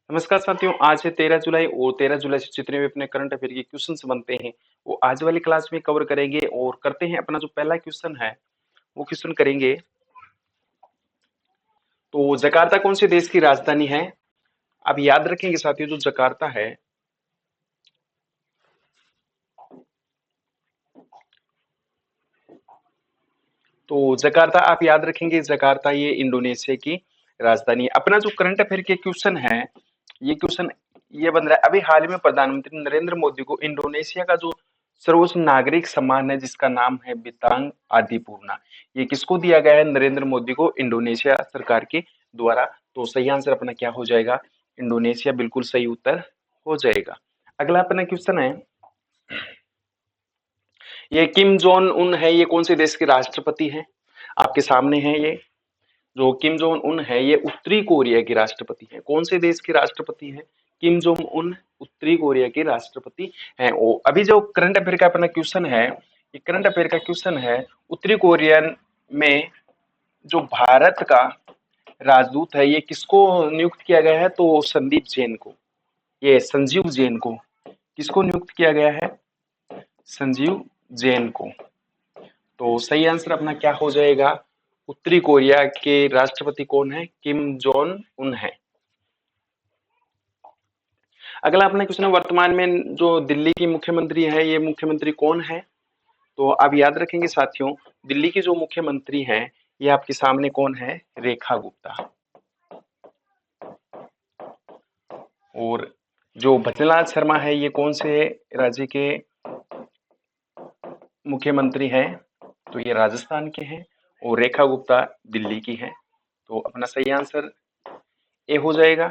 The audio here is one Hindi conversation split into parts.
नमस्कार साथियों, आज है 13 जुलाई और 13 जुलाई से जितने भी अपने करंट अफेयर के क्वेश्चंस बनते हैं वो आज वाली क्लास में कवर करेंगे और करते हैं। अपना जो पहला क्वेश्चन है वो क्वेश्चन करेंगे। तो जकार्ता कौन से देश की राजधानी है? आप याद रखेंगे साथियों, जो जकार्ता है तो जकार्ता आप याद रखेंगे, जकार्ता ये इंडोनेशिया की राजधानी है। अपना जो करंट अफेयर के क्वेश्चन है ये क्वेश्चन ये बन रहा है, अभी हाल में प्रधानमंत्री नरेंद्र मोदी को इंडोनेशिया का जो सर्वोच्च नागरिक सम्मान है जिसका नाम है बितांग आदिपूर्णा, ये किसको दिया गया है? नरेंद्र मोदी को, इंडोनेशिया सरकार के द्वारा। तो सही आंसर अपना क्या हो जाएगा? इंडोनेशिया बिल्कुल सही उत्तर हो जाएगा। अगला अपना क्वेश्चन है, ये किम जोन उन है, ये कौन से देश के राष्ट्रपति हैं? आपके सामने है ये जो किम जोंग उन है, ये उत्तरी कोरिया के राष्ट्रपति हैं। कौन से देश के राष्ट्रपति हैं? किम जोंग उन उत्तरी कोरिया के राष्ट्रपति हैं। ओ अभी जो करंट अफेयर का अपना क्वेश्चन है, ये करंट अफेयर का क्वेश्चन है, उत्तरी कोरिया में जो भारत का राजदूत है ये किसको नियुक्त किया गया है? तो संदीप जैन को, ये संजीव जैन को किसको नियुक्त किया गया है? संजीव जैन को। तो सही आंसर अपना क्या हो जाएगा? उत्तरी कोरिया के राष्ट्रपति कौन है? किम जोंग उन है। अगला अपना क्वेश्चन है, वर्तमान में जो दिल्ली की मुख्यमंत्री है ये मुख्यमंत्री कौन है? तो आप याद रखेंगे साथियों, दिल्ली की जो मुख्यमंत्री हैं ये आपके सामने कौन है? रेखा गुप्ता। और जो भजनलाल शर्मा है ये कौन से राज्य के मुख्यमंत्री हैं? तो ये राजस्थान के हैं और रेखा गुप्ता दिल्ली की है। तो अपना सही आंसर ए हो जाएगा।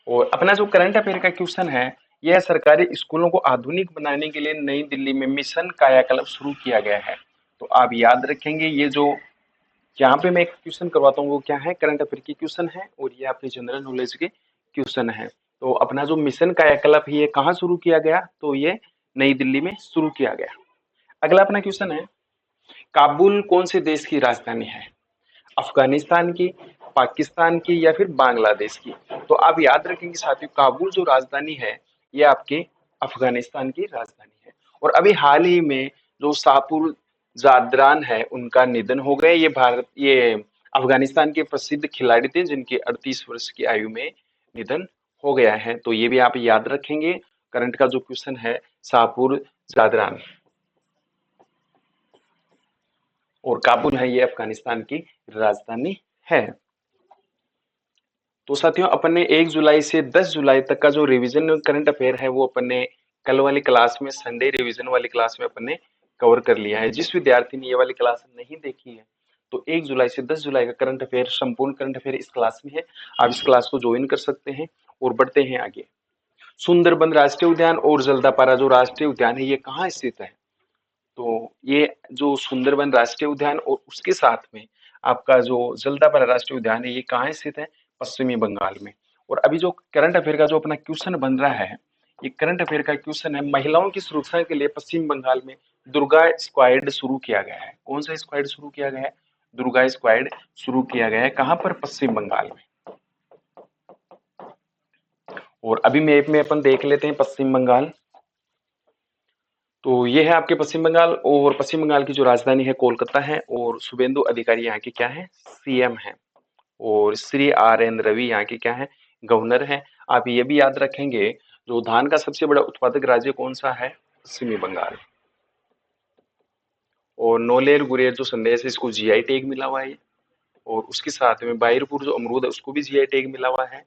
और अपना जो करंट अफेयर का क्वेश्चन है, यह सरकारी स्कूलों को आधुनिक बनाने के लिए नई दिल्ली में मिशन कायाकल्प शुरू किया गया है। तो आप याद रखेंगे, ये जो यहाँ पे मैं एक क्वेश्चन करवाता हूँ वो क्या है? करंट अफेयर की क्वेश्चन है और ये आपके जनरल नॉलेज के क्वेश्चन है। तो अपना जो मिशन कायाकल्प है ये कहाँ शुरू किया गया? तो ये नई दिल्ली में शुरू किया गया। अगला अपना क्वेश्चन है, काबुल कौन से देश की राजधानी है? अफगानिस्तान की, पाकिस्तान की या फिर बांग्लादेश की? तो आप याद रखेंगे साथियों, काबुल जो राजधानी है ये आपके अफगानिस्तान की राजधानी है। और अभी हाल ही में जो शाहपुर जादरान है उनका निधन हो गया। ये अफगानिस्तान के प्रसिद्ध खिलाड़ी थे जिनके 38 वर्ष की आयु में निधन हो गया है। तो ये भी आप याद रखेंगे। करंट का जो क्वेश्चन है, शाहपुर जादरान और काबुल है ये अफगानिस्तान की राजधानी है। तो साथियों, अपने 1 जुलाई से 10 जुलाई तक का जो रिवीजन करंट अफेयर है वो अपने कल वाली क्लास में, संडे रिवीजन वाली क्लास में अपने कवर कर लिया है। जिस विद्यार्थी ने ये वाली क्लास नहीं देखी है तो 1 जुलाई से 10 जुलाई का करंट अफेयर, संपूर्ण करंट अफेयर इस क्लास में है। आप इस क्लास को ज्वाइन कर सकते हैं और बढ़ते हैं आगे। सुंदरबन राष्ट्रीय उद्यान और जल्दापारा जो राष्ट्रीय उद्यान है ये कहाँ स्थित है? तो ये जो सुंदरबन राष्ट्रीय उद्यान और उसके साथ में आपका जो जल्दापारा राष्ट्रीय उद्यान है ये कहाँ स्थित है? पश्चिमी बंगाल में। और अभी जो करंट अफेयर का जो अपना क्वेश्चन बन रहा है, ये करंट अफेयर का क्वेश्चन है, महिलाओं की सुरक्षा के लिए पश्चिम बंगाल में दुर्गा स्क्वाड शुरू किया गया है। कौन सा स्क्वाड शुरू किया गया है? दुर्गा स्क्वाड शुरू किया गया है। कहाँ पर? पश्चिम बंगाल में। और अभी मैप में अपन देख लेते हैं पश्चिम बंगाल। तो ये है आपके पश्चिम बंगाल और पश्चिम बंगाल की जो राजधानी है कोलकाता है और शुभेंदु अधिकारी यहाँ के क्या है? सीएम है। और श्री आर एन रवि यहाँ के क्या है? गवर्नर है। आप ये भी याद रखेंगे, जो धान का सबसे बड़ा उत्पादक राज्य कौन सा है? पश्चिमी बंगाल। और नोलेर गुरेर जो संदेश है इसको जीआई टैग मिला हुआ है। और उसके साथ में बाहिरपुर जो अमरूद है उसको भी जीआई टैग मिला हुआ है।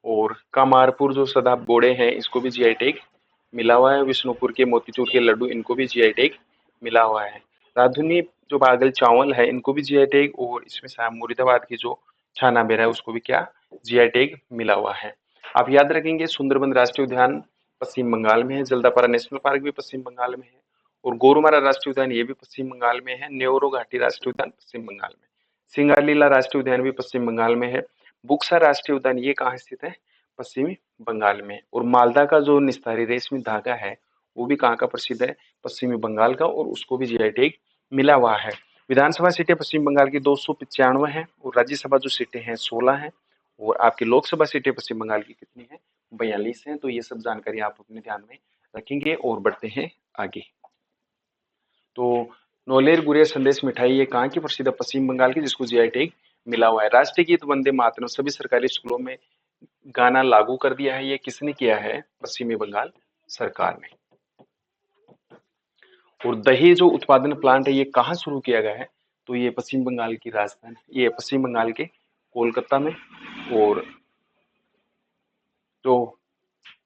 और कामारपुर जो सदाब बोड़े हैं इसको भी जीआई टैग मिला हुआ है। विष्णुपुर के मोतीचूर के लड्डू इनको भी जीआई टैग मिला हुआ है। राधुनी जो बागल चावल है इनको भी जीआई टैग, और इसमें मुरीदाबाद की जो छाना बेरा है उसको भी क्या? जीआई टैग मिला हुआ है। आप याद रखेंगे, सुंदरबन राष्ट्रीय उद्यान पश्चिम बंगाल में है, जल्दापारा नेशनल पार्क भी पश्चिम बंगाल में है, और गोरुमारा राष्ट्रीय उद्यान ये भी पश्चिम बंगाल में है, नेहरू घाटी राष्ट्रीय उद्यान पश्चिम बंगाल में, सिंगालीला राष्ट्रीय उद्यान भी पश्चिम बंगाल में है, बुक्सा राष्ट्रीय उद्यान ये कहाँ स्थित है? पश्चिमी बंगाल में। और मालदा का जो निस्तारी रेशमी धागा है वो भी कहाँ का प्रसिद्ध है? पश्चिमी बंगाल का, और उसको भी जीआई टैग मिला हुआ है। विधानसभा सीटें पश्चिम बंगाल की 295 है और राज्यसभा जो सीटें हैं 16 है। और आपकी लोकसभा सीटें पश्चिम बंगाल की कितनी है? 42 हैं। तो ये सब जानकारी आप अपने ध्यान में रखेंगे और बढ़ते हैं आगे। तो नोलेर गुड़िया संदेश मिठाई ये कहाँ की प्रसिद्ध है? पश्चिम बंगाल की, जिसको जीआई टैग मिला हुआ है। राष्ट्रीय गीत वंदे मातरम सभी सरकारी स्कूलों में गाना लागू कर दिया है। ये किसने किया है? पश्चिमी बंगाल सरकार ने। और दही जो उत्पादन प्लांट है ये कहाँ शुरू किया गया है? तो ये पश्चिम बंगाल की राजधानी, ये पश्चिम बंगाल के कोलकाता में। और जो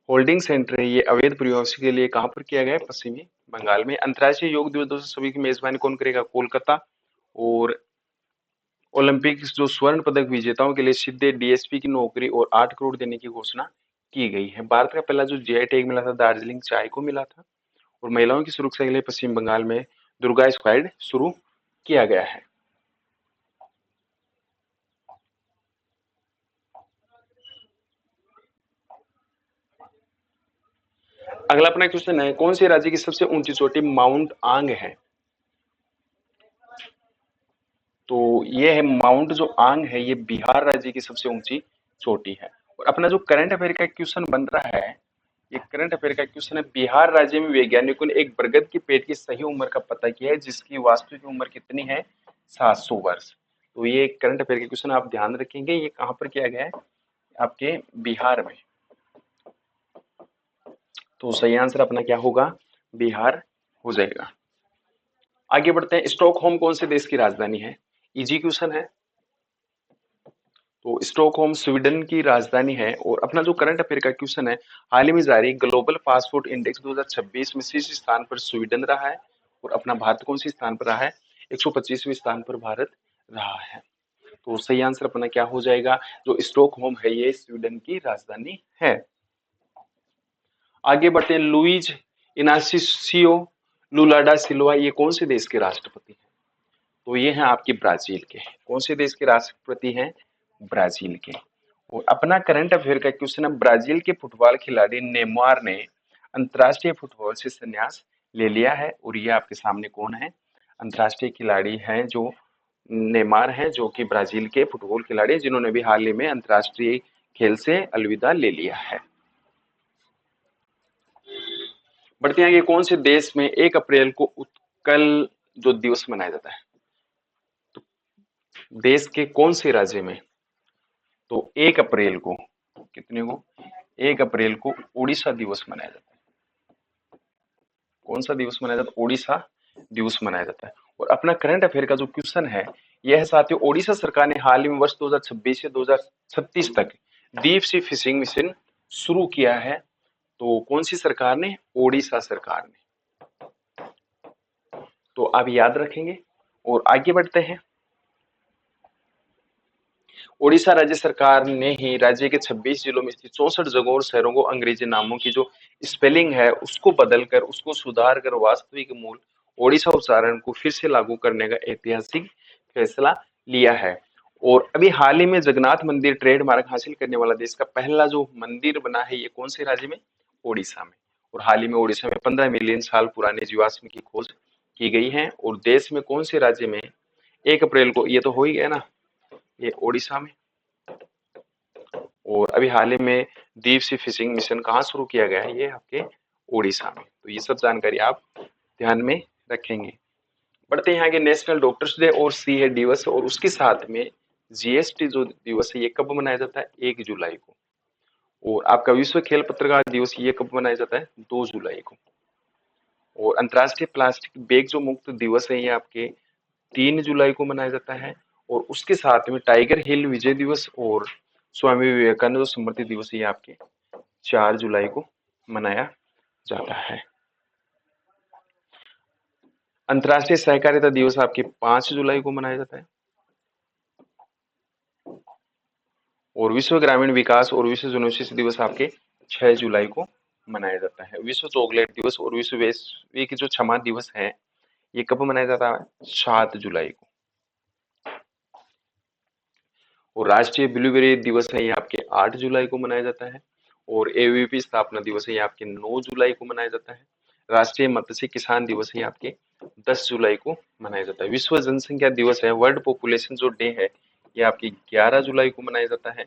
होल्डिंग सेंटर है ये अवैध प्रवासी के लिए कहाँ पर किया गया है? पश्चिमी बंगाल में। अंतर्राष्ट्रीय योग दिवस सभी की मेजबानी कौन करेगा? कोलकाता। और ओलंपिक्स जो स्वर्ण पदक विजेताओं के लिए सीधे डीएसपी की नौकरी और 8 करोड़ देने की घोषणा की गई है। भारत का पहला जो जीआई टैग मिला था दार्जिलिंग चाय को मिला था। और महिलाओं की सुरक्षा के लिए पश्चिम बंगाल में दुर्गा स्क्वाड शुरू किया गया है। अगला अपना क्वेश्चन है, कौन से राज्य की सबसे ऊंची चोटी माउंट आंग है? तो ये है माउंट जो आंग है, ये बिहार राज्य की सबसे ऊंची चोटी है। और अपना जो करंट अफेयर का क्वेश्चन बन रहा है, ये करंट अफेयर का क्वेश्चन है, बिहार राज्य में वैज्ञानिकों ने एक बरगद के पेड़ की सही उम्र का पता किया है, जिसकी वास्तविक उम्र कितनी है? 700 वर्ष। तो ये करंट अफेयर के क्वेश्चन आप ध्यान रखेंगे। ये कहाँ पर किया गया है? आपके बिहार में। तो सही आंसर अपना क्या होगा? बिहार हो जाएगा। आगे बढ़ते हैं, स्टॉकहोम कौन से देश की राजधानी है? इजी क्वेश्चन है। तो स्टॉकहोम स्वीडन की राजधानी है। और अपना जो करंट अफेयर का क्वेश्चन है, हाल ही में जारी ग्लोबल पासपोर्ट इंडेक्स 2026 में शीर्ष स्थान पर स्वीडन रहा है। और अपना भारत कौन सी स्थान पर रहा है? 125वें स्थान पर भारत रहा है। तो सही आंसर अपना क्या हो जाएगा? जो स्टॉकहोम है ये स्वीडन की राजधानी है। आगे बढ़ते हैं, लुइज इनासियो लुला डा सिल्वा ये कौन से देश के राष्ट्रपति हैं? तो ये हैं आपके ब्राजील के। कौन से देश के राष्ट्रपति हैं? ब्राजील के। और अपना करंट अफेयर का क्वेश्चन है, ब्राजील के फुटबॉल खिलाड़ी नेमार ने अंतरराष्ट्रीय फुटबॉल से संन्यास ले लिया है। और ये आपके सामने कौन है? अंतरराष्ट्रीय खिलाड़ी हैं जो नेमार हैं, जो कि ब्राजील के फुटबॉल खिलाड़ी, जिन्होंने भी हाल ही में अंतरराष्ट्रीय खेल से अलविदा ले लिया है। बढ़ते हैं आगे, कौन से देश में 1 अप्रैल को उत्कल जो दिवस मनाया जाता है? तो देश के कौन से राज्य में? तो 1 अप्रैल को, कितने को? 1 अप्रैल को ओडिशा दिवस मनाया जाता है। कौन सा दिवस मनाया जाता है? ओडिशा दिवस मनाया जाता है। और अपना करंट अफेयर का जो क्वेश्चन है, यह है साथियों, ओडिशा सरकार ने हाल ही में वर्ष 2026 से 2036 तक डीप सी फिशिंग मिशन शुरू किया है। तो कौन सी सरकार ने? ओडिशा सरकार ने। तो आप याद रखेंगे। और आगे बढ़ते हैं, ओडिशा राज्य सरकार ने ही राज्य के 26 जिलों में स्थित 64 जगहों और शहरों को अंग्रेजी नामों की जो स्पेलिंग है उसको बदलकर, उसको सुधार कर वास्तविक मूल ओडिशा उच्चारण को फिर से लागू करने का ऐतिहासिक फैसला लिया है। और अभी हाल ही में जगन्नाथ मंदिर ट्रेडमार्क हासिल करने वाला देश का पहला जो मंदिर बना है, ये कौन से राज्य में? ओडिशा में। और हाल ही में ओडिशा में 15 मिलियन साल पुराने जीवाश्म की खोज की गई है। और देश में कौन से राज्य में 1 अप्रैल को, ये तो हो ही गया ना, ये ओडिशा में। और अभी हाल ही में डीप सी फिशिंग मिशन कहाँ शुरू किया गया है? ये आपके ओडिशा में। तो ये सब जानकारी आप ध्यान में रखेंगे। बढ़ते हैं आगे, नेशनल डॉक्टर्स डे और सी है दिवस, और उसके साथ में जीएसटी जो दिवस है ये कब मनाया जाता है? 1 जुलाई को। और आपका विश्व खेल पत्रकार दिवस ये कब मनाया जाता है? 2 जुलाई को। और अंतर्राष्ट्रीय प्लास्टिक बैग जो मुक्त दिवस है ये आपके 3 जुलाई को मनाया जाता है। और उसके साथ में टाइगर हिल विजय दिवस और स्वामी विवेकानंद स्मृति दिवस ये आपके 4 जुलाई को मनाया जाता है। अंतर्राष्ट्रीय सहकारिता दिवस आपके 5 जुलाई को मनाया जाता है। और विश्व ग्रामीण विकास और विश्व जनौषधि दिवस आपके 6 जुलाई को मनाया जाता है। विश्व चॉकलेट दिवस और विश्व वैश्विक जो क्षमा दिवस है ये कब मनाया जाता है? 7 जुलाई को। और राष्ट्रीय ब्लूबेरी दिवस है ये आपके 8 जुलाई को मनाया जाता है। और एवीपी स्थापना दिवस है ये आपके 9 जुलाई को मनाया जाता है। राष्ट्रीय मत्स्य किसान दिवस है आपके 10 जुलाई को मनाया जाता है। विश्व जनसंख्या दिवस है, वर्ल्ड पॉपुलेशन जो डे है, ये आपकी 11 जुलाई को मनाया जाता है।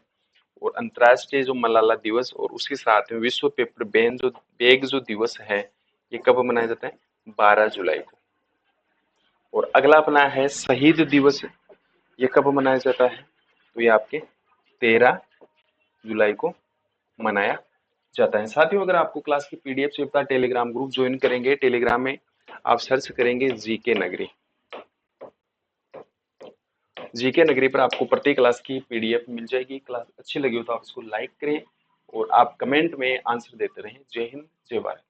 और अंतर्राष्ट्रीय जो मलाला दिवस और उसके साथ में विश्व पेपर बैग जो दिवस है ये कब मनाया जाता है? 12 जुलाई को। और अगला अपना है शहीद दिवस, ये कब मनाया जाता है? तो ये आपके 13 जुलाई को मनाया जाता है। साथियों, अगर आपको क्लास की पीडीएफ चाहिए टेलीग्राम ग्रुप ज्वाइन करेंगे। टेलीग्राम में आप सर्च करेंगे जीके नगरी। जीके नगरी पर आपको प्रत्येक क्लास की पीडीएफ मिल जाएगी। क्लास अच्छी लगी हो तो आप इसको लाइक करें और आप कमेंट में आंसर देते रहें। जय हिंद, जय भारत।